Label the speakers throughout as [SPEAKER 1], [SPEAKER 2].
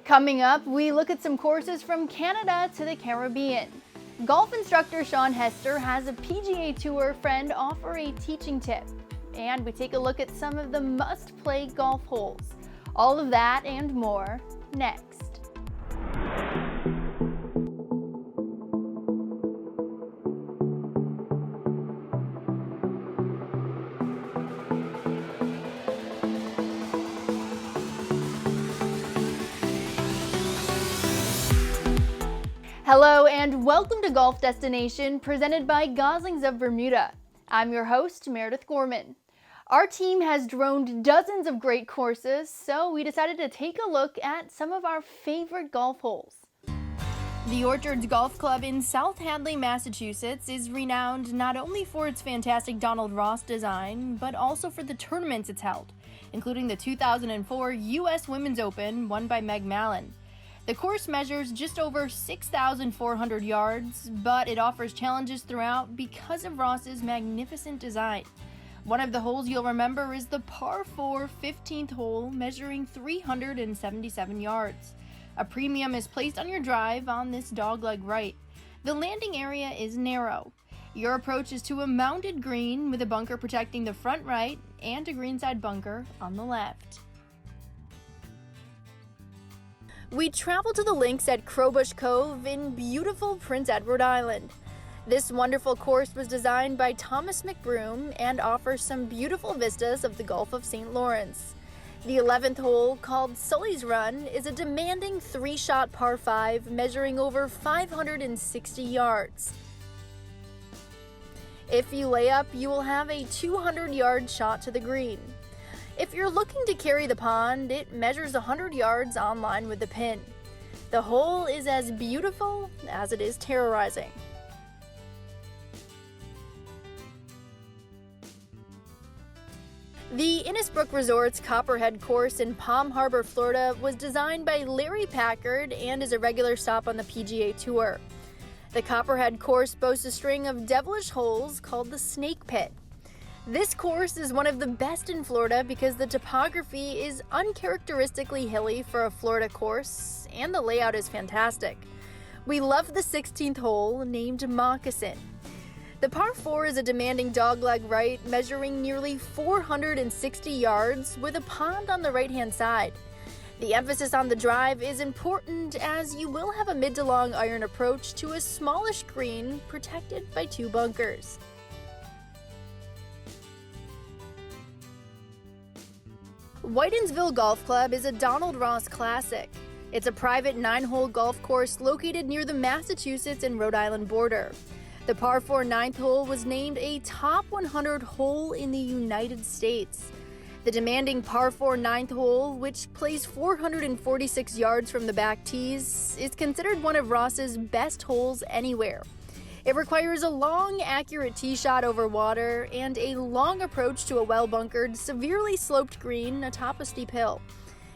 [SPEAKER 1] Coming up, we look at some courses from Canada to the Caribbean. Golf instructor Sean Hester has a PGA Tour friend offer a teaching tip. And we take a look at some of the must-play golf holes. All of that and more next. Hello and welcome to Golf Destination, presented by Goslings of Bermuda. I'm your host, Meredith Gorman. Our team has droned dozens of great courses, so we decided to take a look at some of our favorite golf holes. The Orchards Golf Club in South Hadley, Massachusetts is renowned not only for its fantastic Donald Ross design, but also for the tournaments it's held, including the 2004 U.S. Women's Open won by Meg Mallon. The course measures just over 6,400 yards, but it offers challenges throughout because of Ross's magnificent design. One of the holes you'll remember is the par 4 15th hole, measuring 377 yards. A premium is placed on your drive on this dogleg right. The landing area is narrow. Your approach is to a mounded green with a bunker protecting the front right and a greenside bunker on the left. We travel to the links at Crowbush Cove in beautiful Prince Edward Island. This wonderful course was designed by Thomas McBroom and offers some beautiful vistas of the Gulf of St. Lawrence. The 11th hole, called Sully's Run, is a demanding 3-shot par 5 measuring over 560 yards. If you lay up, you will have a 200-yard shot to the green. If you're looking to carry the pond, it measures 100 yards on line with the pin. The hole is as beautiful as it is terrorizing. The Innisbrook Resort's Copperhead course in Palm Harbor, Florida was designed by Larry Packard and is a regular stop on the PGA Tour. The Copperhead course boasts a string of devilish holes called the Snake Pit. This course is one of the best in Florida because the topography is uncharacteristically hilly for a Florida course, and the layout is fantastic. We love the 16th hole, named Moccasin. The par 4 is a demanding dogleg right, measuring nearly 460 yards with a pond on the right-hand side. The emphasis on the drive is important as you will have a mid to long iron approach to a smallish green protected by 2 bunkers. Whitinsville Golf Club is a Donald Ross classic. It's a private 9-hole golf course located near the Massachusetts and Rhode Island border. The par 4 9th hole was named a top 100 hole in the United States. The demanding par 4 9th hole, which plays 446 yards from the back tees, is considered one of Ross's best holes anywhere. It requires a long, accurate tee shot over water and a long approach to a well-bunkered, severely sloped green atop a steep hill.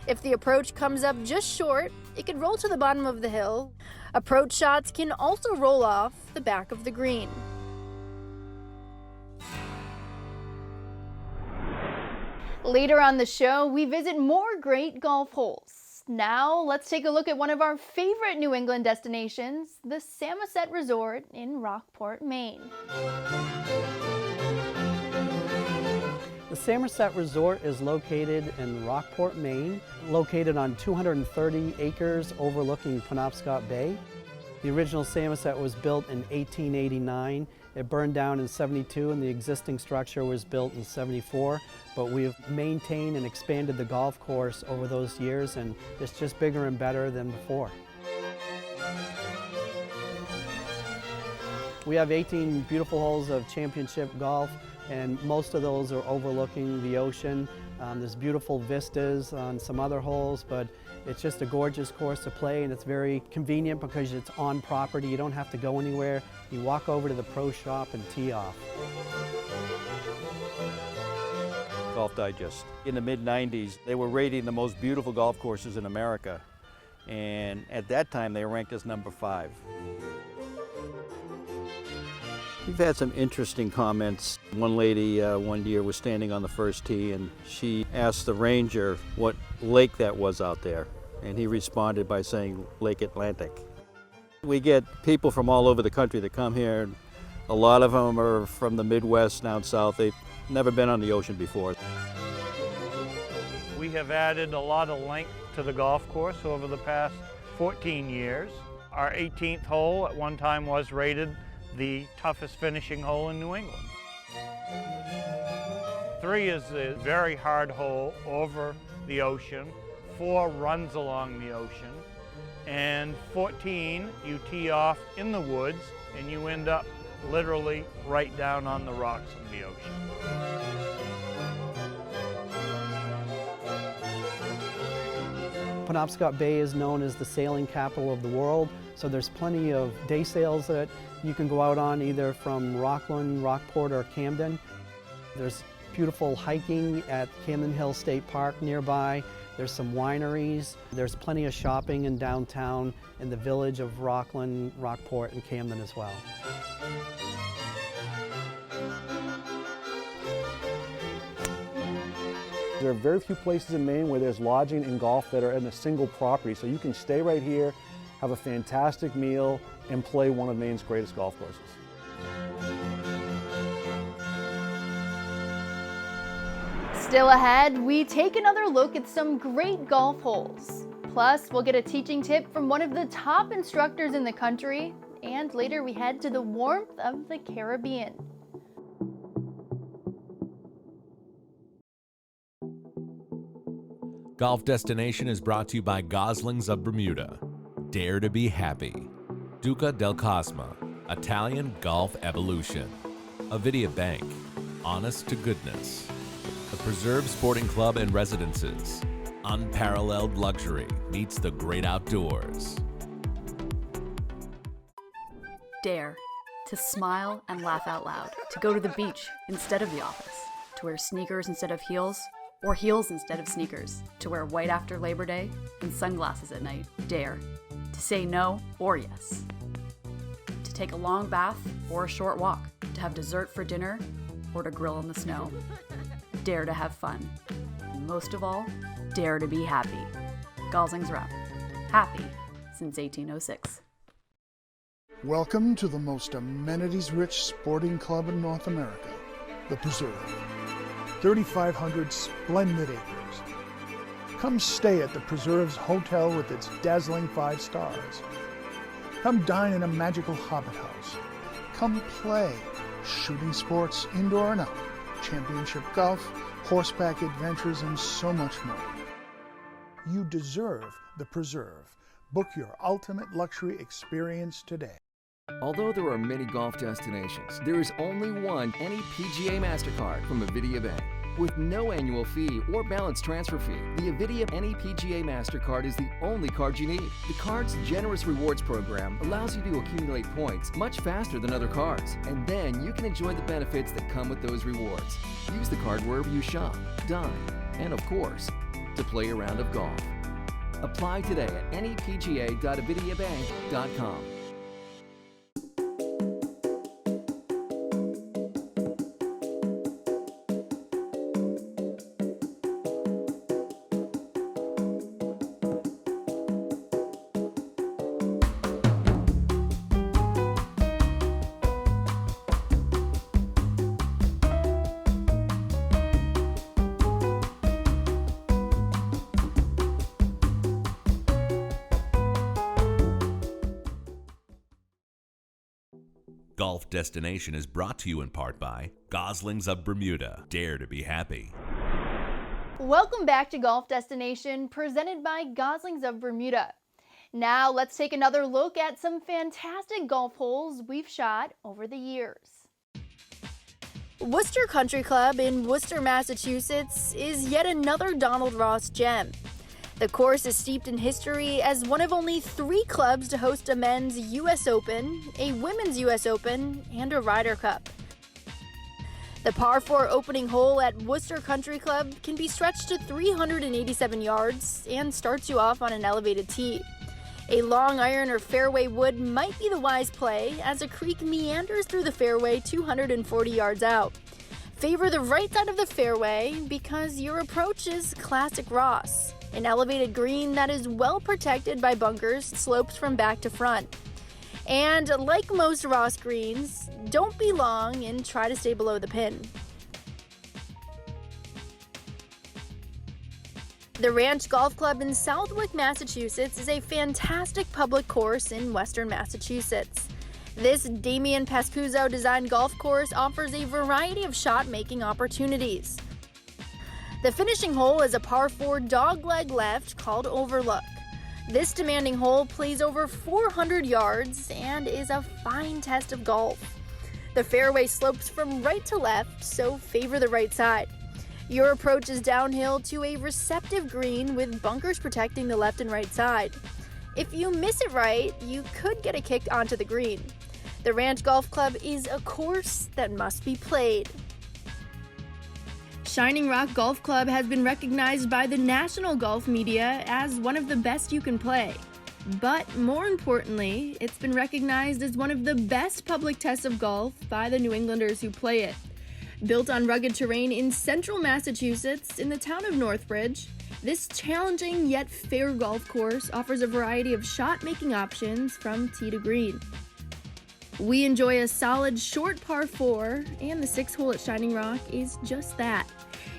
[SPEAKER 1] If the approach comes up just short, it can roll to the bottom of the hill. Approach shots can also roll off the back of the green. Later on the show, we visit more great golf holes. Now, let's take a look at one of our favorite New England destinations, the Samoset Resort in Rockport, Maine.
[SPEAKER 2] The Samoset Resort is located in Rockport, Maine, located on 230 acres overlooking Penobscot Bay. The original Samoset was built in 1889. It burned down in 72 and the existing structure was built in 74, but we've maintained and expanded the golf course over those years, and it's just bigger and better than before. We have 18 beautiful holes of championship golf, and most of those are overlooking the ocean. There's beautiful vistas on some other holes, but it's just a gorgeous course to play, and it's very convenient because it's on property. You don't have to go anywhere. You walk over to the pro shop and tee off.
[SPEAKER 3] Golf Digest. In the mid-90s, they were rating the most beautiful golf courses in America, and at that time they ranked as number 5. We've had some interesting comments. One lady one year was standing on the first tee and she asked the ranger what lake that was out there. and he responded by saying Lake Atlantic. We get people from all over the country that come here. A lot of them are from the Midwest down south. They've never been on the ocean before.
[SPEAKER 4] We have added a lot of length to the golf course over the past 14 years. Our 18th hole at one time was rated the toughest finishing hole in New England. 3 is a very hard hole over the ocean. 4 runs along the ocean. And 14, you tee off in the woods and you end up literally right down on the rocks of the ocean.
[SPEAKER 2] Penobscot Bay is known as the sailing capital of the world, so there's plenty of day sails that you can go out on either from Rockland, Rockport, or Camden. There's beautiful hiking at Camden Hill State Park nearby. There's some wineries. There's plenty of shopping in downtown in the village of Rockland, Rockport, and Camden as well.
[SPEAKER 5] There are very few places in Maine where there's lodging and golf that are in a single property, so you can stay right here, have a fantastic meal, and play one of Maine's greatest golf courses.
[SPEAKER 1] Still ahead, we take another look at some great golf holes. Plus, we'll get a teaching tip from one of the top instructors in the country, and later we head to the warmth of the Caribbean.
[SPEAKER 6] Golf Destination is brought to you by Goslings of Bermuda. Dare to be happy. Duca del Cosma. Italian Golf Evolution. Avidia Bank. Honest to goodness. The Preserve Sporting Club and Residences. Unparalleled luxury meets the great outdoors.
[SPEAKER 7] Dare to smile and laugh out loud, to go to the beach instead of the office, to wear sneakers instead of heels, or heels instead of sneakers, to wear white after Labor Day and sunglasses at night. Dare to say no or yes, to take a long bath or a short walk, to have dessert for dinner or to grill in the snow. Dare to have fun, and most of all, dare to be happy. Goslings Rep. Happy since 1806.
[SPEAKER 8] Welcome to the most amenities-rich sporting club in North America, the Preserve. 3,500 splendid acres. Come stay at the Preserve's hotel with its dazzling 5 stars. Come dine in a magical hobbit house. Come play shooting sports indoor and out, championship golf, horseback adventures, and so much more. You deserve the Preserve. Book your ultimate luxury experience today.
[SPEAKER 9] Although there are many golf destinations, there is only one any PGA MasterCard from Avidia Bank. With no annual fee or balance transfer fee, the Avidia Any PGA MasterCard is the only card you need. The card's generous rewards program allows you to accumulate points much faster than other cards, and then you can enjoy the benefits that come with those rewards. Use the card wherever you shop, dine, and of course, to play a round of golf. Apply today at anypga.avidiabank.com.
[SPEAKER 6] Golf Destination is brought to you in part by Goslings of Bermuda. Dare to be happy.
[SPEAKER 1] Welcome back to Golf Destination, presented by Goslings of Bermuda. Now let's take another look at some fantastic golf holes we've shot over the years. Worcester Country Club in Worcester, Massachusetts is yet another Donald Ross gem. The course is steeped in history as one of only 3 clubs to host a men's U.S. Open, a women's U.S. Open, and a Ryder Cup. The par 4 opening hole at Worcester Country Club can be stretched to 387 yards and starts you off on an elevated tee. A long iron or fairway wood might be the wise play as a creek meanders through the fairway 240 yards out. Favor the right side of the fairway because your approach is classic Ross. An elevated green that is well protected by bunkers slopes from back to front. And like most Ross greens, don't be long and try to stay below the pin. The Ranch Golf Club in Southwick, Massachusetts is a fantastic public course in western Massachusetts. This Damian Pascuzzo designed golf course offers a variety of shot-making opportunities. The finishing hole is a par 4 dogleg left called Overlook. This demanding hole plays over 400 yards and is a fine test of golf. The fairway slopes from right to left, so favor the right side. Your approach is downhill to a receptive green with bunkers protecting the left and right side. If you miss it right, you could get a kick onto the green. The Ranch Golf Club is a course that must be played. Shining Rock Golf Club has been recognized by the national golf media as one of the best you can play. But more importantly, it's been recognized as one of the best public tests of golf by the New Englanders who play it. Built on rugged terrain in central Massachusetts in the town of Northbridge, this challenging yet fair golf course offers a variety of shot-making options from tee to green. We enjoy a solid short par 4, and the 6th hole at Shining Rock is just that.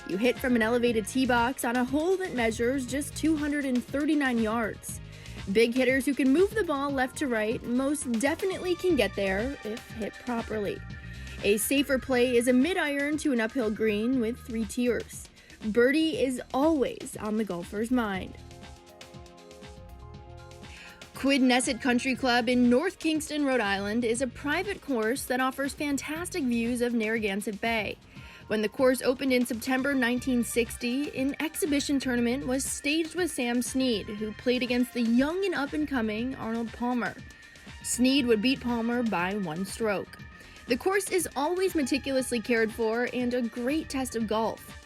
[SPEAKER 1] You hit from an elevated tee box on a hole that measures just 239 yards. Big hitters who can move the ball left to right most definitely can get there if hit properly. A safer play is a mid-iron to an uphill green with 3 tiers. Birdie is always on the golfer's mind. Quidnesset Country Club in North Kingston, Rhode Island is a private course that offers fantastic views of Narragansett Bay. When the course opened in September 1960, an exhibition tournament was staged with Sam Snead, who played against the young and up-and-coming Arnold Palmer. Snead would beat Palmer by 1 stroke. The course is always meticulously cared for and a great test of golf.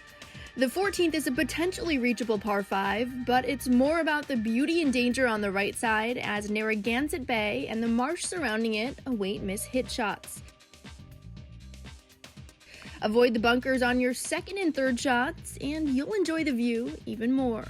[SPEAKER 1] The 14th is a potentially reachable par 5, but it's more about the beauty and danger on the right side as Narragansett Bay and the marsh surrounding it await miss-hit shots. Avoid the bunkers on your 2nd and 3rd shots, and you'll enjoy the view even more.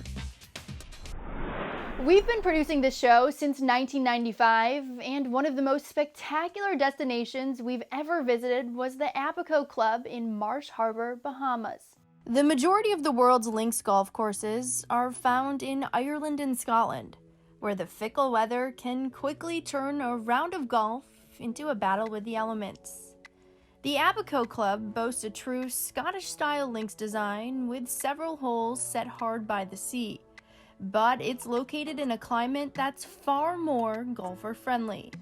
[SPEAKER 10] We've been producing this show since 1995, and one of the most spectacular destinations we've ever visited was the Apico Club in Marsh Harbor, Bahamas.
[SPEAKER 1] The majority of the world's links golf courses are found in Ireland and Scotland, where the fickle weather can quickly turn a round of golf into a battle with the elements. The Apico Club boasts a true Scottish-style links design with several holes set hard by the sea, but it's located in a climate that's far more golfer-friendly.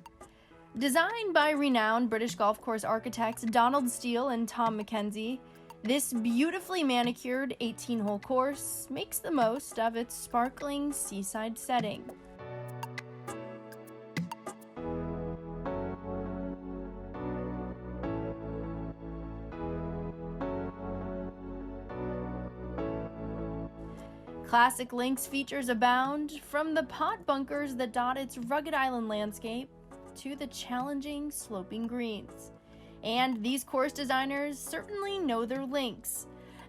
[SPEAKER 1] Designed by renowned British golf course architects Donald Steele and Tom Mackenzie, this beautifully manicured 18-hole course makes the most of its sparkling seaside setting. Classic links features abound, from the pot bunkers that dot its rugged island landscape to the challenging sloping greens. And these course designers certainly know their links.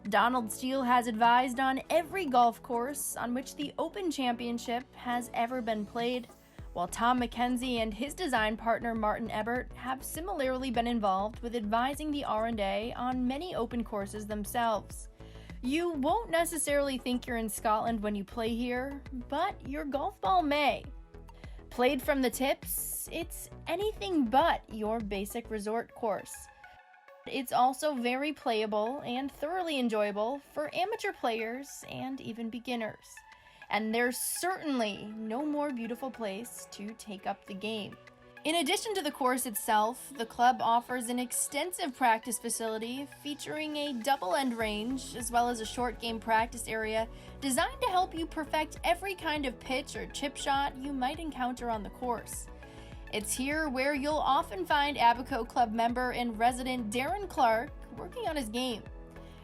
[SPEAKER 1] Donald Steele has advised on every golf course on which the Open Championship has ever been played, while Tom Mackenzie and his design partner Martin Ebert have similarly been involved with advising the R&A on many open courses themselves. You won't necessarily think you're in Scotland when you play here, but your golf ball may. Played from the tips, it's anything but your basic resort course. It's also very playable and thoroughly enjoyable for amateur players and even beginners. And there's certainly no more beautiful place to take up the game. In addition to the course itself, the club offers an extensive practice facility featuring a double-end range as well as a short game practice area designed to help you perfect every kind of pitch or chip shot you might encounter on the course. It's here where you'll often find Apico Club member and resident Darren Clark working on his game.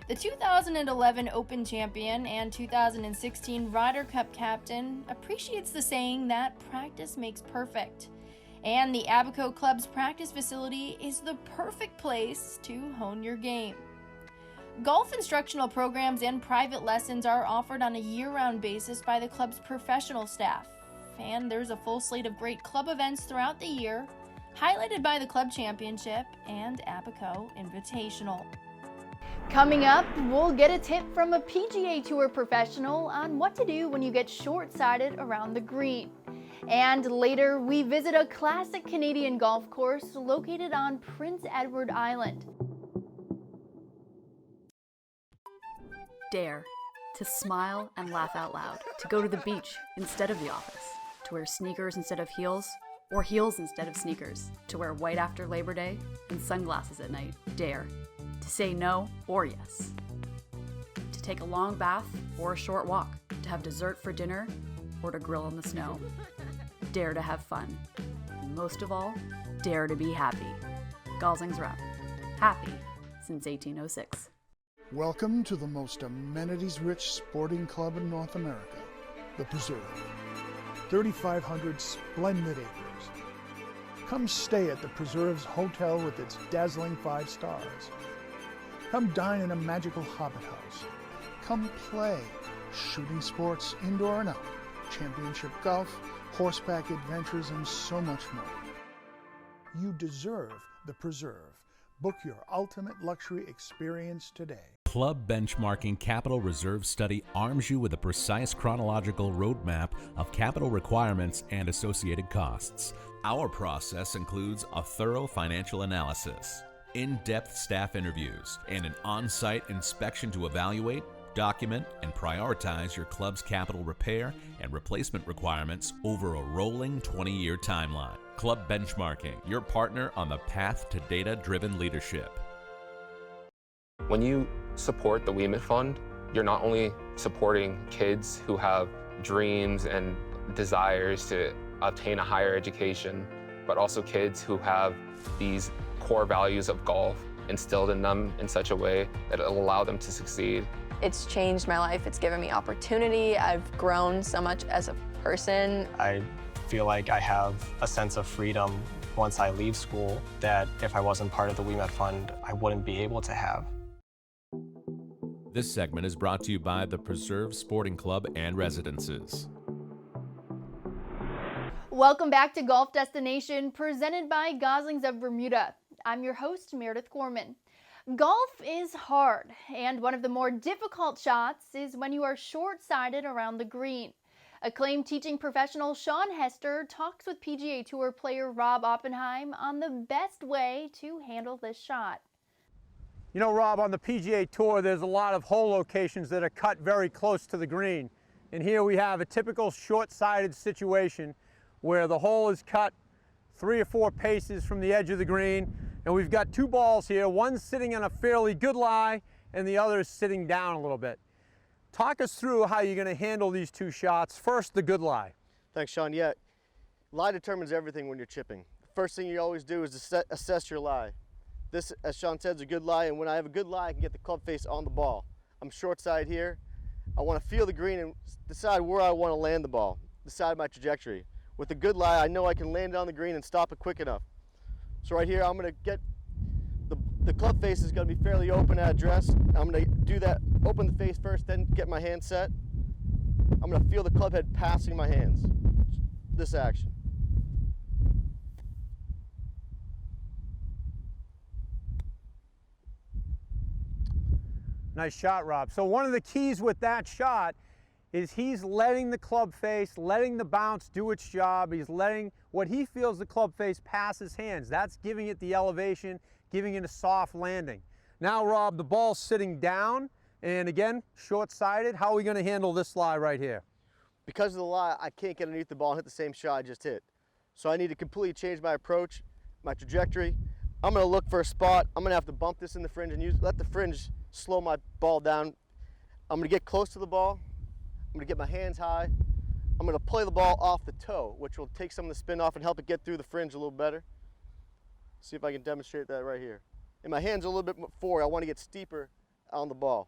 [SPEAKER 1] The 2011 Open champion and 2016 Ryder Cup captain appreciates the saying that practice makes perfect. And the Apico Club's practice facility is the perfect place to hone your game. Golf instructional programs and private lessons are offered on a year-round basis by the club's professional staff, and there's a full slate of great club events throughout the year, highlighted by the Club Championship and Apico Invitational. Coming up, we'll get a tip from a PGA Tour professional on what to do when you get short-sighted around the green. And later, we visit a classic Canadian golf course located on Prince Edward Island.
[SPEAKER 7] Dare to smile and laugh out loud, to go to the beach instead of the office, to wear sneakers instead of heels, or heels instead of sneakers, to wear white after Labor Day and sunglasses at night. Dare to say no or yes, to take a long bath or a short walk, to have dessert for dinner or to grill in the snow. Dare to have fun. And most of all, dare to be happy. Gosling's Run. Happy since 1806.
[SPEAKER 8] Welcome to the most amenities-rich sporting club in North America, the Preserve. 3,500 splendid acres. Come stay at the Preserve's hotel with its dazzling 5 stars. Come dine in a magical hobbit house. Come play shooting sports indoor and out, championship golf, horseback adventures, and so much more. You deserve the Preserve. Book your ultimate luxury experience today.
[SPEAKER 6] Club Benchmarking Capital Reserve Study arms you with a precise chronological roadmap of capital requirements and associated costs. Our process includes a thorough financial analysis, in-depth staff interviews, and an on-site inspection to evaluate, document, and prioritize your club's capital repair and replacement requirements over a rolling 20-year timeline. Club Benchmarking, your partner on the path to data-driven leadership.
[SPEAKER 11] When you support the Weemet Fund, you're not only supporting kids who have dreams and desires to obtain a higher education, but also kids who have these core values of golf instilled in them in such a way that it'll allow them to succeed.
[SPEAKER 12] It's changed my life. It's given me opportunity. I've grown so much as a person.
[SPEAKER 13] I feel like I have a sense of freedom once I leave school that if I wasn't part of the Weemet Fund, I wouldn't be able to have.
[SPEAKER 6] This segment is brought to you by the Preserve Sporting Club and Residences.
[SPEAKER 1] Welcome back to Golf Destination, presented by Goslings of Bermuda. I'm your host, Meredith Gorman. Golf is hard, and one of the more difficult shots is when you are short-sighted around the green. Acclaimed teaching professional Sean Hester talks with PGA Tour player Rob Oppenheim on the best way to handle this shot.
[SPEAKER 4] You know, Rob, on the PGA Tour, there's a lot of hole locations that are cut very close to the green. And here we have a typical short-sighted situation where the hole is cut 3 or 4 paces from the edge of the green, and we've got 2 balls here, one sitting on a fairly good lie, and the other is sitting down a little bit. Talk us through how you're going to handle these 2 shots. First, the good lie.
[SPEAKER 14] Thanks, Sean. Yeah, lie determines everything when you're chipping. The first thing you always do is to assess your lie. This, as Sean said, is a good lie, and when I have a good lie, I can get the club face on the ball. I'm short side here. I want to feel the green and decide where I want to land the ball, decide my trajectory. With a good lie, I know I can land it on the green and stop it quick enough. So right here, I'm going to get, the club face is going to be fairly open at address. I'm going to do that, open the face first, then get my hand set. I'm going to feel the club head passing my hands. This action.
[SPEAKER 4] Nice shot, Rob. So one of the keys with that shot is he's letting the club face, letting the bounce do its job. He's letting what he feels the club face pass his hands. That's giving it the elevation, giving it a soft landing. Now, Rob, the ball's sitting down, and again, short-sighted. How are we going to handle this lie right here?
[SPEAKER 14] Because of the lie, I can't get underneath the ball and hit the same shot I just hit. So I need to completely change my approach, my trajectory. I'm going to look for a spot. I'm going to have to bump this in the fringe and let the fringe slow my ball down. I'm going to get close to the ball. I'm going to get my hands high. I'm going to play the ball off the toe, which will take some of the spin off and help it get through the fringe a little better. See if I can demonstrate that right here. And my hands are a little bit forward. I want to get steeper on the ball.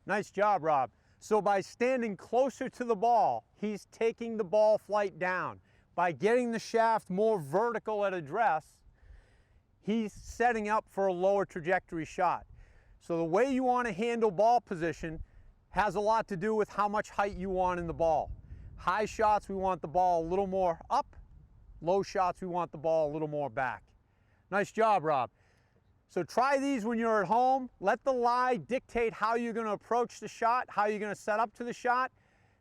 [SPEAKER 4] Nice job, Rob. So by standing closer to the ball, he's taking the ball flight down. By getting the shaft more vertical at address,
[SPEAKER 15] he's setting up for a lower trajectory shot. So the way you want to handle ball position has a lot to do with how much height you want in the ball. High shots, we want the ball a little more up. Low shots, we want the ball a little more back. Nice job, Rob. So try these when you're at home. Let the lie dictate how you're going to approach the shot, how you're going to set up to the shot.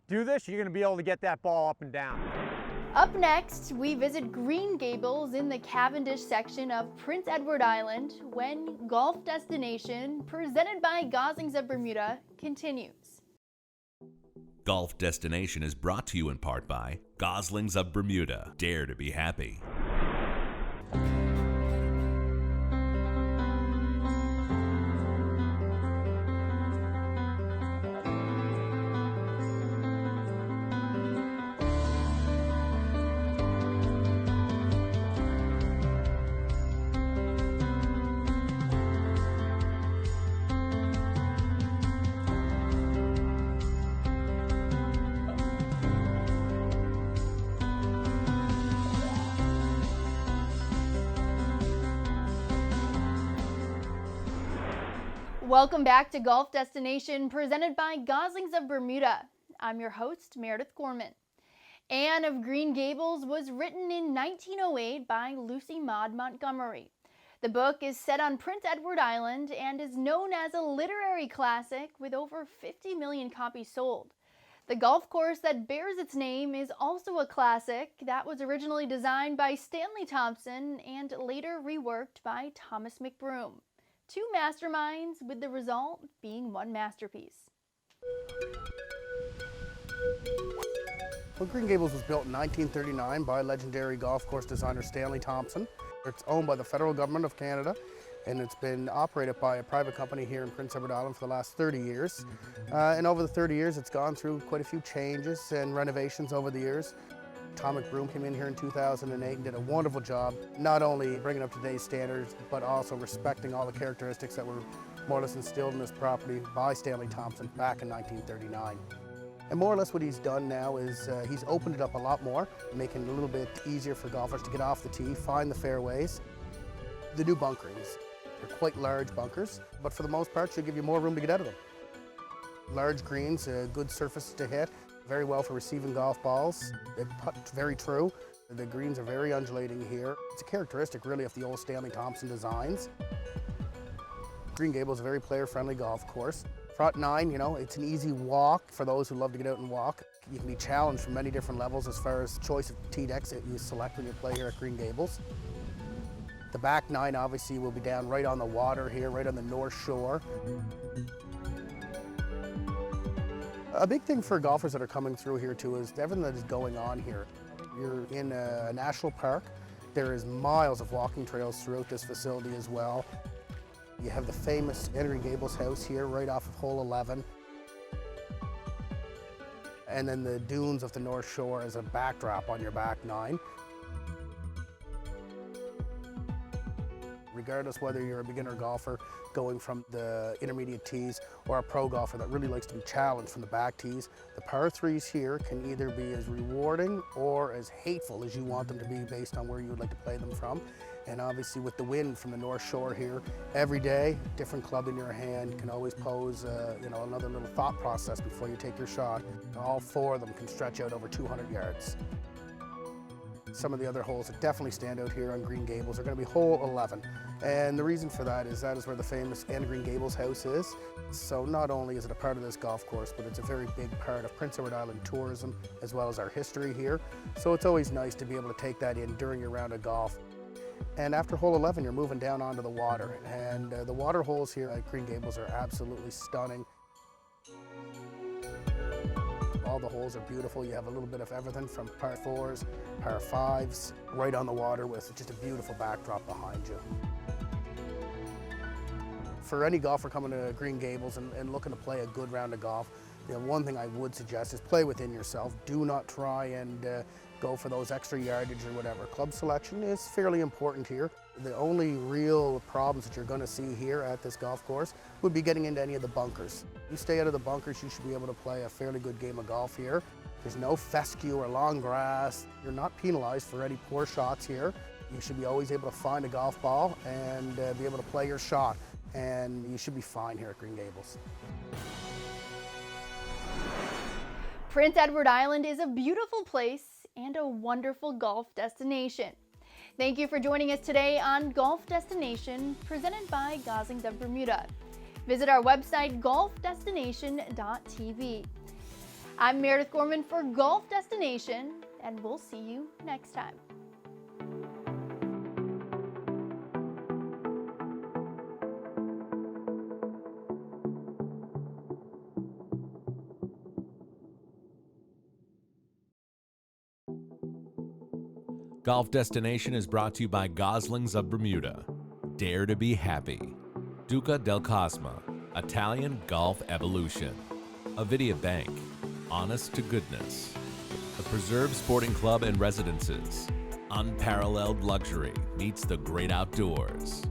[SPEAKER 15] Do this, you're going to be able to get that ball up and down.
[SPEAKER 1] Up next, we visit Green Gables in the Cavendish section of Prince Edward Island when Golf Destination, presented by Goslings of Bermuda, continues.
[SPEAKER 6] Golf Destination is brought to you in part by Goslings of Bermuda. Dare to be happy.
[SPEAKER 1] Welcome back to Golf Destination, presented by Goslings of Bermuda. I'm your host, Meredith Gorman. Anne of Green Gables was written in 1908 by Lucy Maud Montgomery. The book is set on Prince Edward Island and is known as a literary classic with over 50 million copies sold. The golf course that bears its name is also a classic that was originally designed by Stanley Thompson and later reworked by Thomas McBroom. Two masterminds, with the result being one masterpiece.
[SPEAKER 16] Well, Green Gables was built in 1939 by legendary golf course designer Stanley Thompson. It's owned by the federal government of Canada, and it's been operated by a private company here in Prince Edward Island for the last 30 years. And over the 30 years, it's gone through quite a few changes and renovations over the years. Tom McBroom came in here in 2008 and did a wonderful job, not only bringing up today's standards, but also respecting all the characteristics that were more or less instilled in this property by Stanley Thompson back in 1939. And more or less what he's done now is he's opened it up a lot more, making it a little bit easier for golfers to get off the tee, find the fairways. The new bunkerings, they're quite large bunkers, but for the most part, she'll give you more room to get out of them. Large greens, good surface to hit. Very well for receiving golf balls. They putt very true. The greens are very undulating here. It's a characteristic really of the old Stanley Thompson designs. Green Gables is a very player-friendly golf course. Front nine, you know, it's an easy walk for those who love to get out and walk. You can be challenged from many different levels as far as choice of tee decks that you select when you play here at Green Gables. The back nine obviously will be down right on the water here, right on the North Shore. A big thing for golfers that are coming through here too is everything that is going on here. You're in a national park. There is miles of walking trails throughout this facility as well. You have the famous Green Gables house here right off of hole 11. And then the dunes of the North Shore as a backdrop on your back nine. Regardless whether you're a beginner golfer going from the intermediate tees or a pro golfer that really likes to be challenged from the back tees, the par threes here can either be as rewarding or as hateful as you want them to be based on where you would like to play them from. And obviously with the wind from the North Shore here, every day, different club in your hand can always pose another little thought process before you take your shot. All four of them can stretch out over 200 yards. Some of the other holes that definitely stand out here on Green Gables are going to be hole 11. And the reason for that is where the famous Anne of Green Gables house is. So not only is it a part of this golf course, but it's a very big part of Prince Edward Island tourism as well as our history here. So it's always nice to be able to take that in during your round of golf. And after hole 11, you're moving down onto the water. And the water holes here at Green Gables are absolutely stunning. All the holes are beautiful. You have a little bit of everything from par 4s, par 5s, right on the water with just a beautiful backdrop behind you. For any golfer coming to Green Gables and looking to play a good round of golf, one thing I would suggest is play within yourself. Do not try and go for those extra yardage or whatever. Club selection is fairly important here. The only real problems that you're going to see here at this golf course would be getting into any of the bunkers. You stay out of the bunkers, you should be able to play a fairly good game of golf here. There's no fescue or long grass. You're not penalized for any poor shots here. You should be always able to find a golf ball and be able to play your shot, and you should be fine here at Green Gables.
[SPEAKER 1] Prince Edward Island is a beautiful place and a wonderful golf destination. Thank you for joining us today on Golf Destination, presented by Goslings of Bermuda. Visit our website, golfdestination.tv. I'm Meredith Gorman for Golf Destination, and we'll see you next time.
[SPEAKER 6] Golf Destination is brought to you by Goslings of Bermuda. Dare to be happy. Duca del Cosma, Italian Golf Evolution. Avidia Bank, Honest to Goodness. The Preserve Sporting Club and Residences. Unparalleled luxury meets the great outdoors.